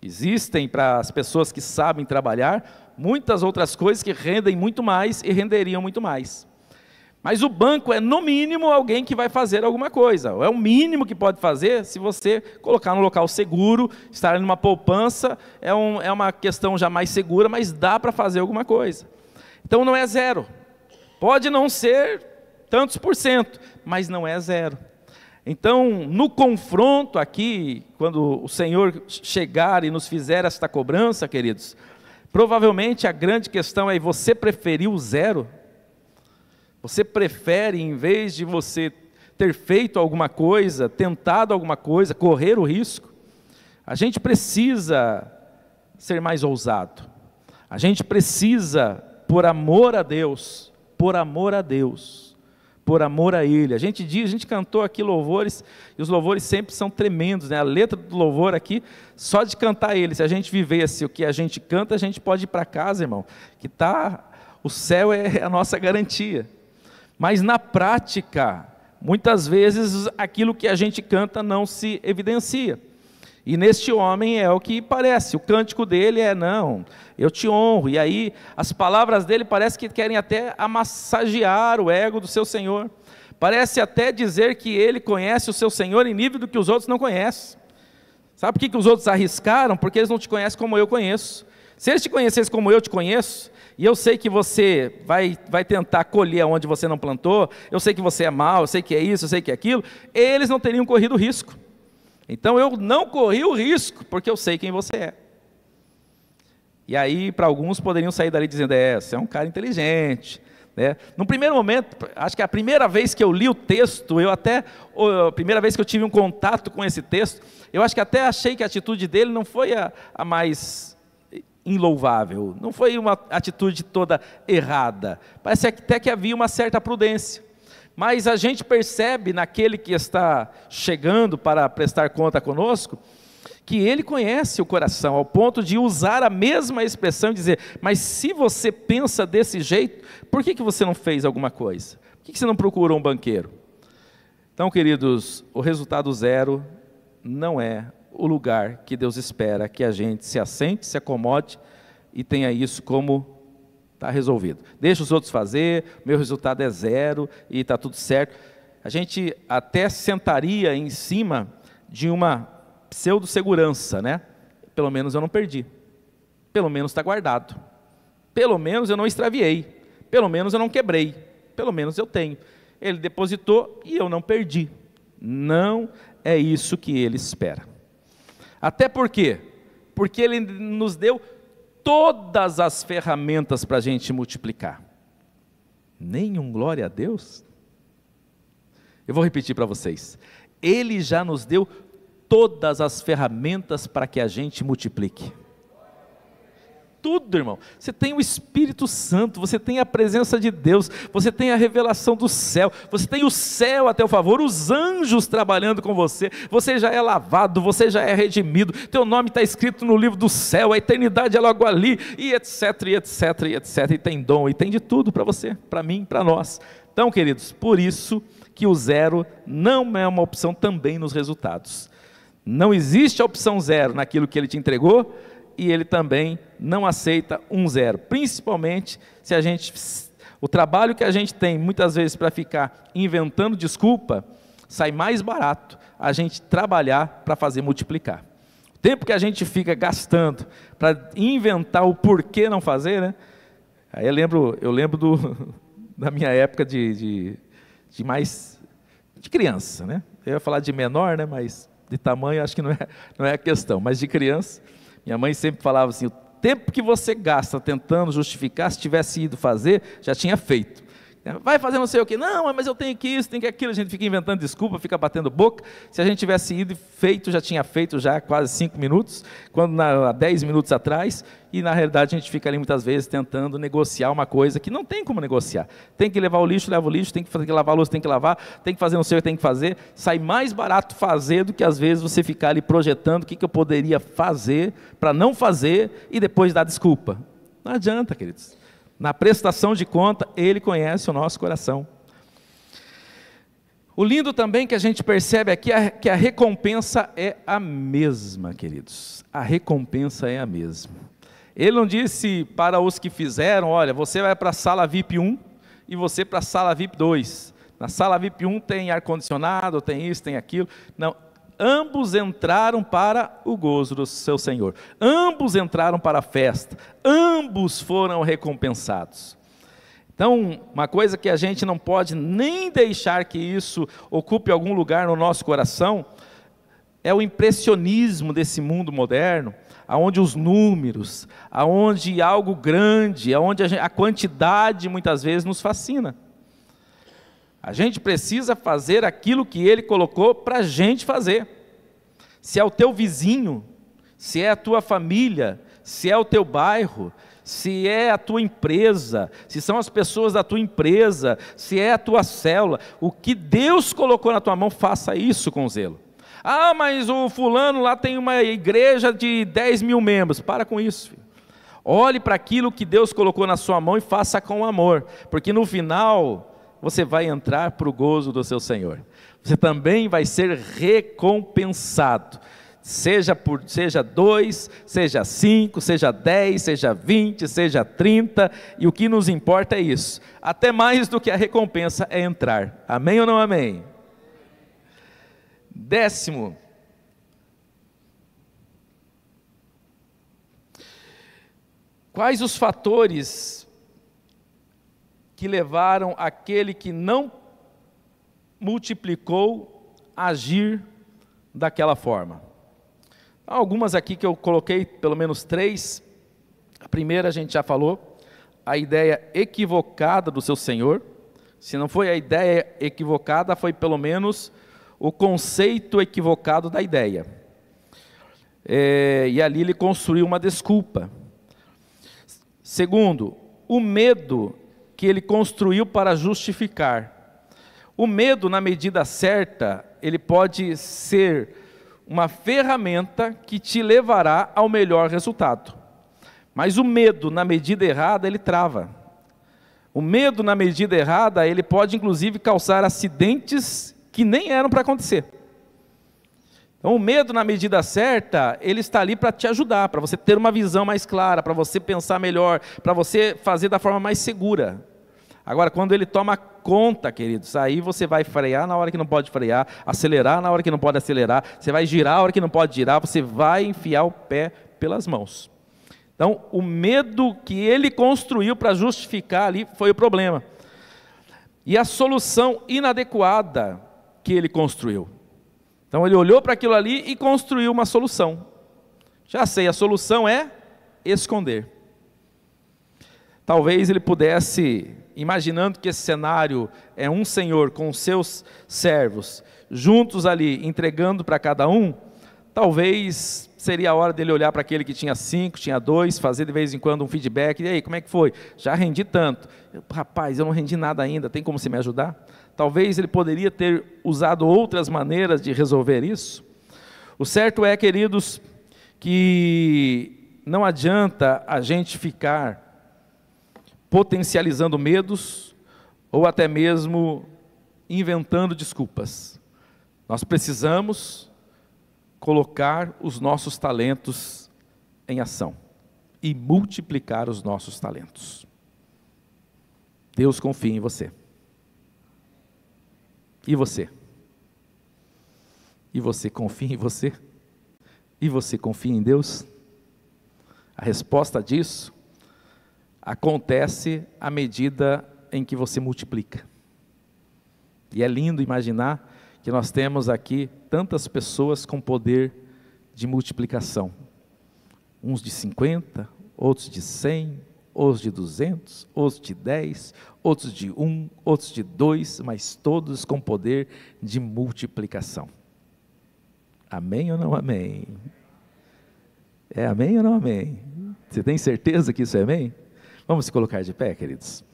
S1: Existem, para as pessoas que sabem trabalhar, muitas outras coisas que rendem muito mais e renderiam muito mais. Mas o banco é, no mínimo, alguém que vai fazer alguma coisa. É o mínimo que pode fazer se você colocar num local seguro, estar numa poupança, é uma questão já mais segura, mas dá para fazer alguma coisa. Então não é zero. Pode não ser tantos por cento, mas não é zero. Então, no confronto aqui, quando o Senhor chegar e nos fizer esta cobrança, queridos, provavelmente a grande questão é: você preferiu zero? Você prefere, em vez de você ter feito alguma coisa, tentado alguma coisa, correr o risco? A gente precisa ser mais ousado. A gente precisa, por amor a Deus, por amor a Deus, por amor a Ele. A gente cantou aqui louvores, e os louvores sempre são tremendos, né? A letra do louvor aqui, só de cantar ele, se a gente vivesse o que a gente canta, a gente pode ir para casa, irmão, que o céu é a nossa garantia. Mas na prática, muitas vezes aquilo que a gente canta não se evidencia. E neste homem é o que parece, o cântico dele é: não, eu te honro. E aí as palavras dele parece que querem até amassagear o ego do seu Senhor. Parece até dizer que ele conhece o seu Senhor em nível do que os outros não conhecem. Sabe por que os outros arriscaram? Porque eles não te conhecem como eu conheço. Se eles te conhecessem como eu te conheço, e eu sei que você vai tentar colher onde você não plantou, eu sei que você é mau, eu sei que é isso, eu sei que é aquilo, eles não teriam corrido risco. Então eu não corri o risco, porque eu sei quem você é. E aí, para alguns, poderiam sair dali dizendo: você é um cara inteligente, né? No primeiro momento, acho que a primeira vez que eu li o texto, a primeira vez que eu tive um contato com esse texto, eu acho que até achei que a atitude dele não foi a mais inlouvável, não foi uma atitude toda errada, parece até que havia uma certa prudência, mas a gente percebe naquele que está chegando para prestar conta conosco, que ele conhece o coração, ao ponto de usar a mesma expressão e dizer, mas se você pensa desse jeito, por que você não fez alguma coisa? Por que você não procurou um banqueiro? Então, queridos, o resultado zero não é o lugar que Deus espera que a gente se assente, se acomode e tenha isso como está resolvido. Deixa os outros fazer, meu resultado é zero e está tudo certo. A gente até sentaria em cima de uma pseudo-segurança, né? Pelo menos eu não perdi, pelo menos está guardado, pelo menos eu não extraviei, pelo menos eu não quebrei, pelo menos eu tenho. Ele depositou e eu não perdi. Não é isso que ele espera. Até por quê? Porque ele nos deu todas as ferramentas para a gente multiplicar. Nenhum glória a Deus? Eu vou repetir para vocês. Ele já nos deu todas as ferramentas para que a gente multiplique. Tudo, irmão. Você tem o Espírito Santo, você tem a presença de Deus, você tem a revelação do céu, você tem o céu a teu favor, os anjos trabalhando com você, você já é lavado, você já é redimido, teu nome está escrito no livro do céu, a eternidade é logo ali, e etc, e etc, e etc, e tem dom, e tem de tudo para você, para mim, para nós. Então, queridos, por isso que o zero não é uma opção também nos resultados. Não existe a opção zero naquilo que ele te entregou, e ele também não aceita um zero, principalmente se a gente, o trabalho que a gente tem muitas vezes para ficar inventando desculpa, sai mais barato a gente trabalhar para fazer multiplicar. O tempo que a gente fica gastando para inventar o porquê não fazer, né? Aí eu lembro da minha época de criança, né? Eu ia falar de menor, né? Mas de tamanho acho que não é a questão, mas de criança. Minha mãe sempre falava assim, o tempo que você gasta tentando justificar, se tivesse ido fazer, já tinha feito. Vai fazer não sei o quê, não, mas eu tenho que isso, tenho que aquilo, a gente fica inventando desculpa, fica batendo boca. Se a gente tivesse ido e feito, já tinha feito já quase 5 minutos, quando há 10 minutos atrás, e na realidade a gente fica ali muitas vezes tentando negociar uma coisa que não tem como negociar. Tem que levar o lixo, leva o lixo, tem que lavar a louça, tem que lavar, tem que fazer não sei o que tem que fazer. Sai mais barato fazer do que às vezes você ficar ali projetando o que eu poderia fazer para não fazer e depois dar desculpa. Não adianta, queridos. Na prestação de conta, ele conhece o nosso coração. O lindo também que a gente percebe aqui é que a recompensa é a mesma, queridos. A recompensa é a mesma. Ele não disse para os que fizeram, olha, você vai para a sala VIP 1 e você para a sala VIP 2. Na sala VIP 1 tem ar-condicionado, tem isso, tem aquilo. Não, ambos entraram para o gozo do seu Senhor. Ambos entraram para a festa. Ambos foram recompensados. Então, uma coisa que a gente não pode nem deixar que isso ocupe algum lugar no nosso coração, é o impressionismo desse mundo moderno, aonde os números, aonde algo grande, aonde a quantidade muitas vezes nos fascina. A gente precisa fazer aquilo que ele colocou para a gente fazer. Se é o teu vizinho, se é a tua família, se é o teu bairro, se é a tua empresa, se são as pessoas da tua empresa, se é a tua célula, o que Deus colocou na tua mão, faça isso com zelo. Ah, mas o fulano lá tem uma igreja de 10 mil membros. Para com isso, filho. Olhe para aquilo que Deus colocou na sua mão e faça com amor, porque no final você vai entrar para o gozo do seu Senhor. Você também vai ser recompensado, seja 2, seja 5, seja 10, seja 20, seja 30, e o que nos importa é isso. Até mais do que a recompensa é entrar. Amém ou não amém? 10º, quais os fatores que levaram aquele que não multiplicou a agir daquela forma? Algumas aqui que eu coloquei, pelo menos 3. A primeira a gente já falou, a ideia equivocada do seu Senhor. Se não foi a ideia equivocada, foi pelo menos o conceito equivocado da ideia. E ali ele construiu uma desculpa. Segundo, o medo que ele construiu para justificar. O medo, na medida certa, ele pode ser uma ferramenta que te levará ao melhor resultado. Mas o medo, na medida errada, ele trava. O medo, na medida errada, ele pode inclusive causar acidentes que nem eram para acontecer. Então, o medo, na medida certa, ele está ali para te ajudar, para você ter uma visão mais clara, para você pensar melhor, para você fazer da forma mais segura. Agora, quando ele toma conta, queridos, aí você vai frear na hora que não pode frear, acelerar na hora que não pode acelerar, você vai girar na hora que não pode girar, você vai enfiar o pé pelas mãos. Então, o medo que ele construiu para justificar ali foi o problema. E a solução inadequada que ele construiu. Então, ele olhou para aquilo ali e construiu uma solução. Já sei, a solução é esconder. Talvez ele pudesse, imaginando que esse cenário é um senhor com os seus servos, juntos ali, entregando para cada um, talvez seria a hora dele olhar para aquele que tinha 5, tinha 2, fazer de vez em quando um feedback. E aí, como é que foi? Já rendi tanto. Rapaz, eu não rendi nada ainda, tem como você me ajudar? Talvez ele poderia ter usado outras maneiras de resolver isso. O certo é, queridos, que não adianta a gente ficar potencializando medos ou até mesmo inventando desculpas. Nós precisamos colocar os nossos talentos em ação e multiplicar os nossos talentos. Deus confia em você. E você? E você confia em você? E você confia em Deus? A resposta disso acontece à medida em que você multiplica. E é lindo imaginar que nós temos aqui tantas pessoas com poder de multiplicação. Uns de 50, outros de 100, outros de 200, outros de 10, outros de 1, outros de 2, mas todos com poder de multiplicação. Amém ou não amém? É amém ou não amém? Você tem certeza que isso é amém? Vamos se colocar de pé, queridos.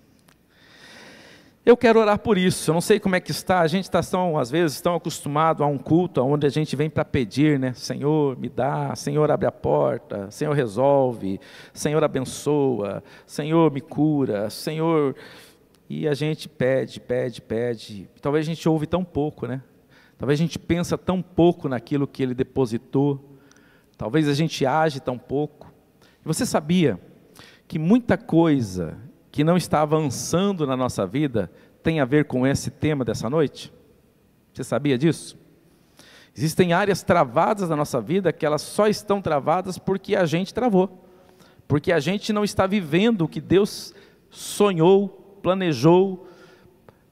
S1: Eu quero orar por isso. Eu não sei como é que está. A gente está, às vezes, tão acostumado a um culto onde a gente vem para pedir, né? Senhor, me dá. Senhor, abre a porta. Senhor, resolve. Senhor, abençoa. Senhor, me cura. Senhor... E a gente pede. Talvez a gente ouve tão pouco, né? Talvez a gente pensa tão pouco naquilo que Ele depositou. Talvez a gente age tão pouco. E você sabia que muita coisa que não está avançando na nossa vida tem a ver com esse tema dessa noite? Você sabia disso? Existem áreas travadas na nossa vida que elas só estão travadas porque a gente travou, porque a gente não está vivendo o que Deus sonhou, planejou.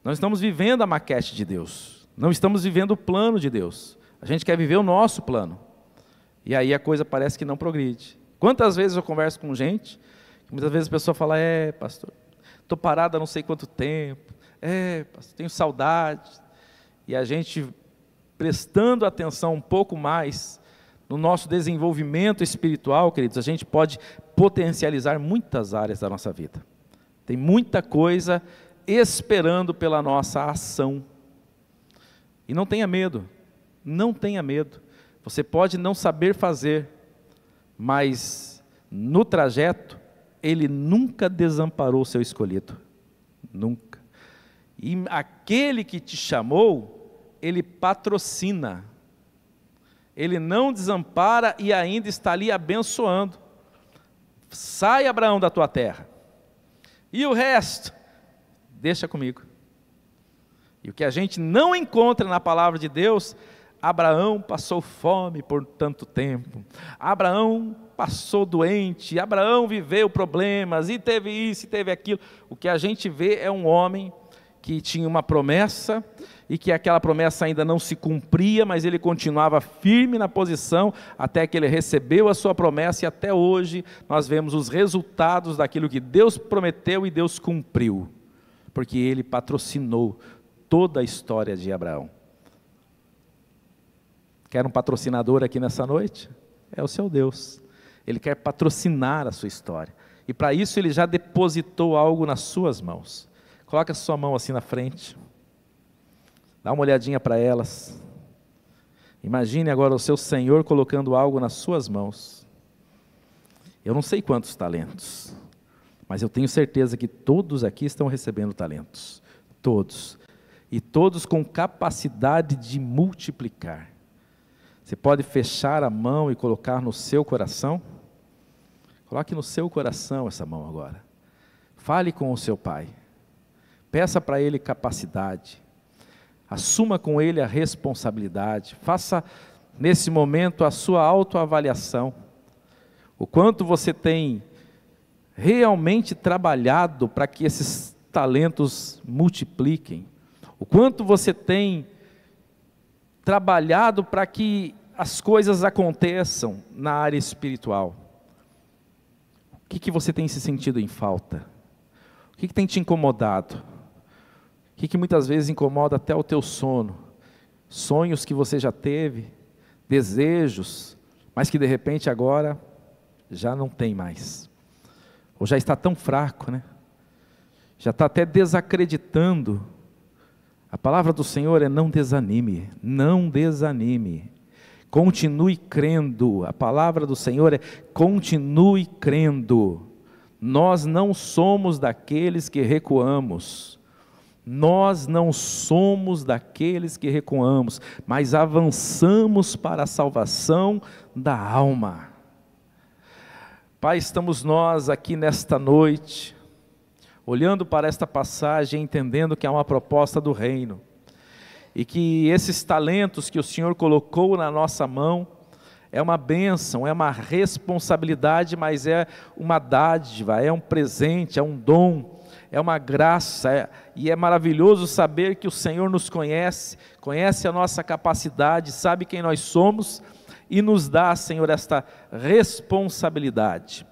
S1: Nós estamos vivendo a maquete de Deus, não estamos vivendo o plano de Deus. A gente quer viver o nosso plano, e aí a coisa parece que não progride. Quantas vezes eu converso com gente, muitas vezes a pessoa fala, pastor, estou parado há não sei quanto tempo, pastor, tenho saudade, e a gente prestando atenção um pouco mais no nosso desenvolvimento espiritual, queridos, a gente pode potencializar muitas áreas da nossa vida. Tem muita coisa esperando pela nossa ação. E não tenha medo, não tenha medo. Você pode não saber fazer, mas no trajeto, Ele nunca desamparou o seu escolhido. Nunca. E aquele que te chamou, Ele patrocina. Ele não desampara e ainda está ali abençoando. Sai, Abraão, da tua terra. E o resto, deixa comigo. E o que a gente não encontra na palavra de Deus, Abraão passou fome por tanto tempo. Abraão passou doente. Abraão viveu problemas, e teve isso, e teve aquilo. O que a gente vê é um homem que tinha uma promessa, e que aquela promessa ainda não se cumpria, mas ele continuava firme na posição, até que ele recebeu a sua promessa, e até hoje nós vemos os resultados daquilo que Deus prometeu e Deus cumpriu, porque Ele patrocinou toda a história de Abraão. Quer um patrocinador aqui nessa noite? É o seu Deus. Ele quer patrocinar a sua história. E para isso Ele já depositou algo nas suas mãos. Coloca a sua mão assim na frente. Dá uma olhadinha para elas. Imagine agora o seu Senhor colocando algo nas suas mãos. Eu não sei quantos talentos, mas eu tenho certeza que todos aqui estão recebendo talentos. Todos. E todos com capacidade de multiplicar. Você pode fechar a mão e colocar no seu coração? Coloque no seu coração essa mão agora. Fale com o seu Pai. Peça para Ele capacidade. Assuma com Ele a responsabilidade. Faça nesse momento a sua autoavaliação. O quanto você tem realmente trabalhado para que esses talentos multipliquem. O quanto você tem trabalhado para que as coisas aconteçam na área espiritual. O que você tem se sentido em falta? O que tem te incomodado? O que muitas vezes incomoda até o teu sono? Sonhos que você já teve, desejos, mas que de repente agora já não tem mais. Ou já está tão fraco, né? Já está até desacreditando. A palavra do Senhor é: não desanime, não desanime. Continue crendo. A palavra do Senhor é: continue crendo. Nós não somos daqueles que recuamos. Nós não somos daqueles que recuamos, mas avançamos para a salvação da alma. Pai, estamos nós aqui nesta noite, olhando para esta passagem, entendendo que é uma proposta do reino, e que esses talentos que o Senhor colocou na nossa mão, é uma bênção, é uma responsabilidade, mas é uma dádiva, é um presente, é um dom, é uma graça, e é maravilhoso saber que o Senhor nos conhece, conhece a nossa capacidade, sabe quem nós somos, e nos dá, Senhor, esta responsabilidade.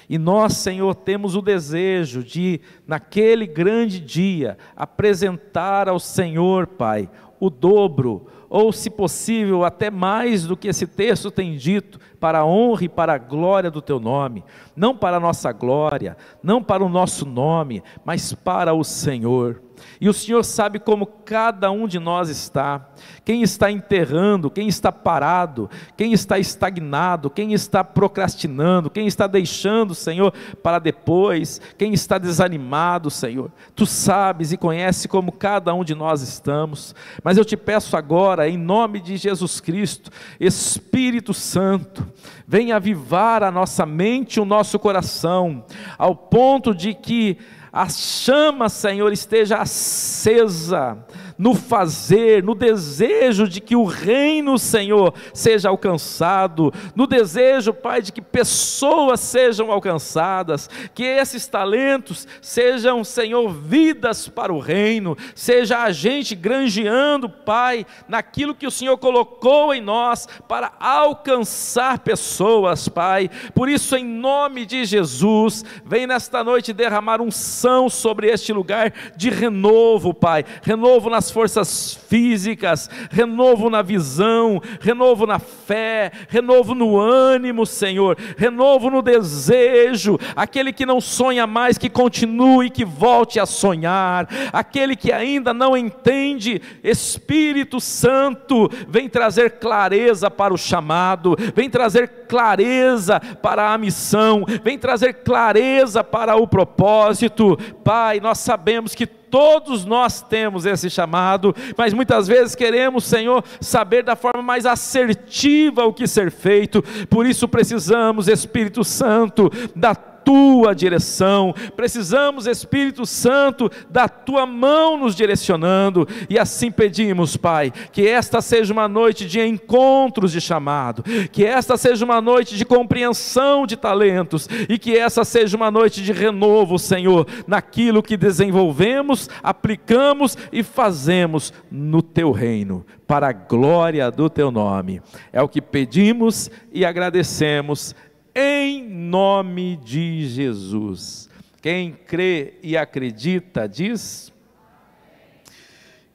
S1: E nós, Senhor, temos o desejo de, naquele grande dia, apresentar ao Senhor, Pai, o dobro, ou se possível, até mais do que esse texto tem dito, para a honra e para a glória do Teu nome, não para a nossa glória, não para o nosso nome, mas para o Senhor. E o Senhor sabe como cada um de nós está, quem está enterrando, quem está parado, quem está estagnado, quem está procrastinando, quem está deixando, Senhor, para depois, quem está desanimado, Senhor. Tu sabes e conheces como cada um de nós estamos, mas eu te peço agora, em nome de Jesus Cristo, Espírito Santo, venha avivar a nossa mente e o nosso coração, ao ponto de que a chama, Senhor, esteja acesa no fazer, no desejo de que o reino, Senhor, seja alcançado, no desejo, Pai, de que pessoas sejam alcançadas, que esses talentos sejam, Senhor, vidas para o reino, seja a gente granjeando, Pai, naquilo que o Senhor colocou em nós, para alcançar pessoas, Pai. Por isso, em nome de Jesus, vem nesta noite derramar unção sobre este lugar de renovo, Pai, renovo nas forças físicas, renovo na visão, renovo na fé, renovo no ânimo, Senhor, renovo no desejo, aquele que não sonha mais, que continue, que volte a sonhar, aquele que ainda não entende, Espírito Santo, vem trazer clareza para o chamado, vem trazer clareza para a missão, vem trazer clareza para o propósito. Pai, nós sabemos que todos nós temos esse chamado, mas muitas vezes queremos, Senhor, saber da forma mais assertiva o que ser feito. Por isso precisamos, Espírito Santo, da Tua direção, precisamos, Espírito Santo, da Tua mão nos direcionando, e assim pedimos, Pai, que esta seja uma noite de encontros de chamado, que esta seja uma noite de compreensão de talentos, e que essa seja uma noite de renovo, Senhor, naquilo que desenvolvemos, aplicamos e fazemos no Teu reino, para a glória do Teu nome. É o que pedimos e agradecemos, em nome de Jesus. Quem crê e acredita diz: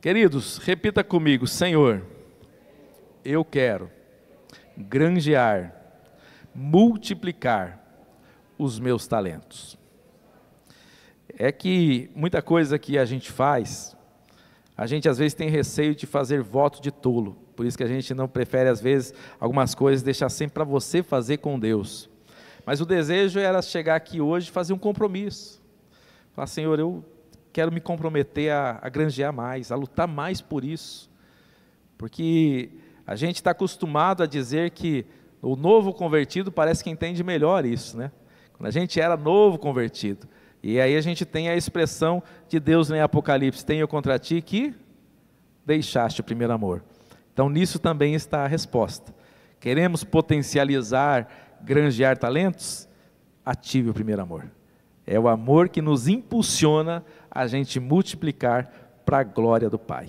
S1: queridos, repita comigo: Senhor, eu quero granjear, multiplicar os meus talentos. É que muita coisa que a gente faz, a gente às vezes tem receio de fazer voto de tolo. Por isso que a gente não prefere, às vezes, algumas coisas, deixar sempre para você fazer com Deus. Mas o desejo era chegar aqui hoje e fazer um compromisso. Falar, Senhor, eu quero me comprometer a granjear mais, a lutar mais por isso. Porque a gente está acostumado a dizer que o novo convertido parece que entende melhor isso, né? Quando a gente era novo convertido. E aí a gente tem a expressão de Deus em Apocalipse, tenho contra ti que deixaste o primeiro amor. Então nisso também está a resposta. Queremos potencializar, granjear talentos? Ative o primeiro amor. É o amor que nos impulsiona a gente multiplicar para a glória do Pai.